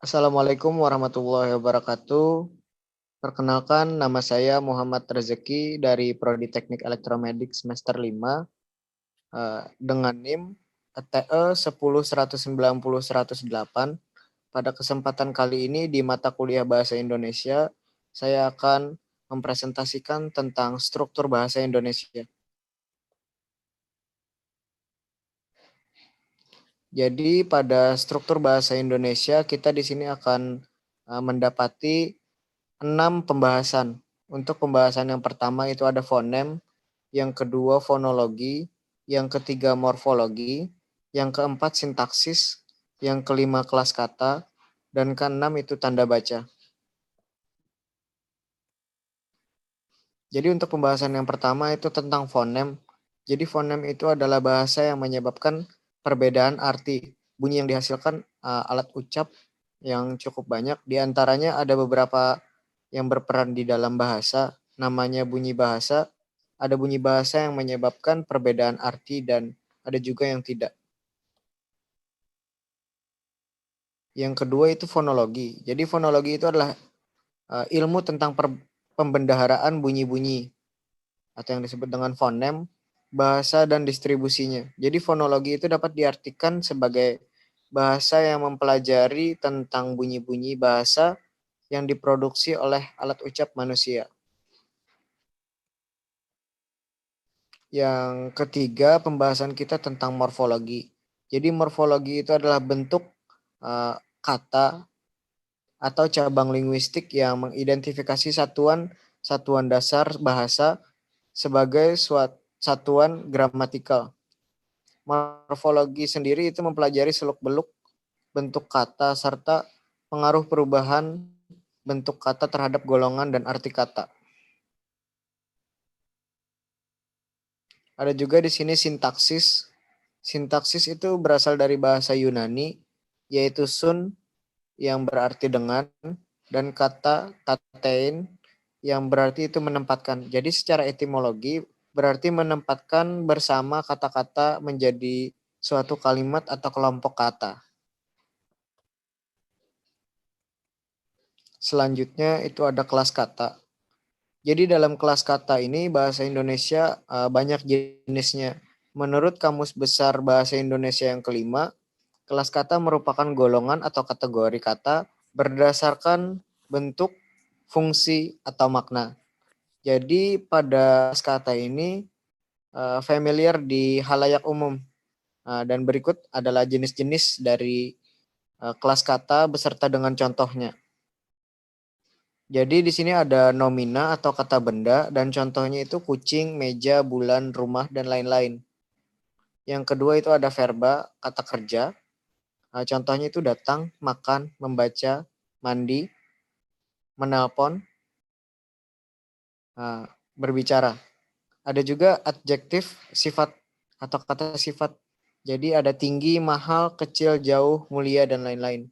Assalamualaikum warahmatullahi wabarakatuh. Perkenalkan, nama saya Muhammad Rezeki dari Prodi Teknik Elektromedik semester 5 dengan NIM TE 10 190 108. Pada kesempatan kali ini di mata kuliah Bahasa Indonesia, saya akan mempresentasikan tentang struktur bahasa Indonesia. Jadi pada struktur bahasa Indonesia kita di sini akan mendapati 6 pembahasan. Untuk pembahasan yang pertama itu ada fonem, yang kedua fonologi, yang ketiga morfologi, yang keempat sintaksis, yang kelima kelas kata, dan keenam itu tanda baca. Jadi untuk pembahasan yang pertama itu tentang fonem. Jadi fonem itu adalah bahasa yang menyebabkan perbedaan arti. Bunyi yang dihasilkan alat ucap yang cukup banyak. Di antaranya ada beberapa yang berperan di dalam bahasa, namanya bunyi bahasa. Ada bunyi bahasa yang menyebabkan perbedaan arti dan ada juga yang tidak. Yang kedua itu fonologi. Jadi fonologi itu adalah ilmu tentang pembendaharaan bunyi-bunyi atau yang disebut dengan fonem, bahasa dan distribusinya. Jadi fonologi itu dapat diartikan sebagai bahasa yang mempelajari tentang bunyi-bunyi bahasa yang diproduksi oleh alat ucap manusia. Yang ketiga, pembahasan kita tentang morfologi. Jadi morfologi itu adalah bentuk kata atau cabang linguistik yang mengidentifikasi satuan dasar bahasa sebagai satuan gramatikal. Morfologi sendiri itu mempelajari seluk-beluk bentuk kata serta pengaruh perubahan bentuk kata terhadap golongan dan arti kata. Ada juga di sini sintaksis. Sintaksis itu berasal dari bahasa Yunani, yaitu sun yang berarti dengan, dan kata tatein yang berarti itu menempatkan. Jadi secara etimologi berarti menempatkan bersama kata-kata menjadi suatu kalimat atau kelompok kata. Selanjutnya itu ada kelas kata. Jadi dalam kelas kata ini bahasa Indonesia banyak jenisnya. Menurut Kamus Besar Bahasa Indonesia yang kelima, kelas kata merupakan golongan atau kategori kata berdasarkan bentuk, fungsi, atau makna. Jadi pada kelas kata ini familiar di halayak umum. Dan berikut adalah jenis-jenis dari kelas kata beserta dengan contohnya. Jadi di sini ada nomina atau kata benda dan contohnya itu kucing, meja, bulan, rumah, dan lain-lain. Yang kedua itu ada verba, kata kerja. Contohnya itu datang, makan, membaca, mandi, menelpon, berbicara. Ada juga adjektif, sifat atau kata sifat. Jadi ada tinggi, mahal, kecil, jauh, mulia, dan lain-lain.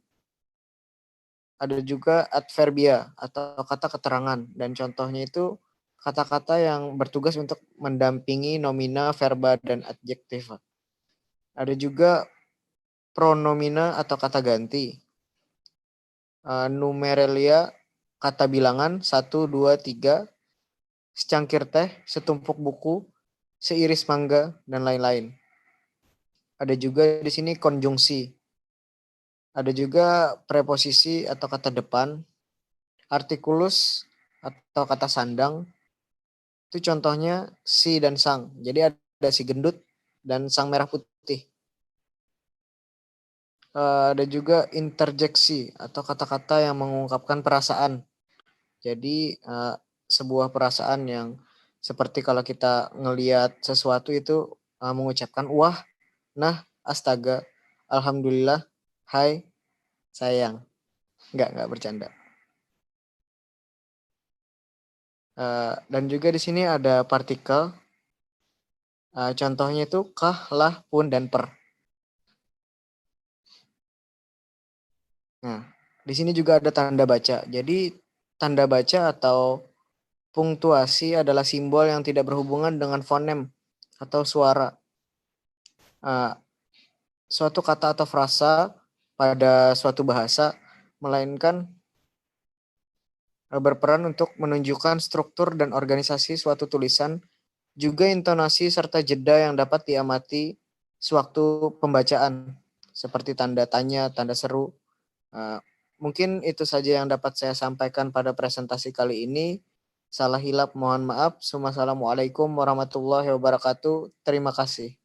Ada juga adverbia atau kata keterangan dan contohnya itu kata-kata yang bertugas untuk mendampingi nomina, verba, dan adjektif. Ada juga pronomina atau kata ganti. Numeralia, kata bilangan 1, 2, 3, secangkir teh, setumpuk buku, seiris mangga, dan lain-lain. Ada juga di sini konjungsi. Ada juga preposisi atau kata depan, artikulus atau kata sandang. Itu contohnya si dan sang. Jadi ada si gendut dan sang merah putih. Ada juga interjeksi atau kata-kata yang mengungkapkan perasaan. Jadi sebuah perasaan yang seperti kalau kita ngelihat sesuatu itu mengucapkan wah, nah, astaga, alhamdulillah, hai, sayang. Enggak bercanda. Dan juga di sini ada partikel. Contohnya itu kah, lah, pun, dan per. Nah, di sini juga ada tanda baca. Jadi tanda baca atau punktuasi adalah simbol yang tidak berhubungan dengan fonem atau suara. Suatu kata atau frasa pada suatu bahasa melainkan berperan untuk menunjukkan struktur dan organisasi suatu tulisan, juga intonasi serta jeda yang dapat diamati sewaktu pembacaan, seperti tanda tanya, tanda seru. Eh, Mungkin itu saja yang dapat saya sampaikan pada presentasi kali ini. Salah hilap mohon maaf. Wassalamualaikum warahmatullahi wabarakatuh. Terima kasih.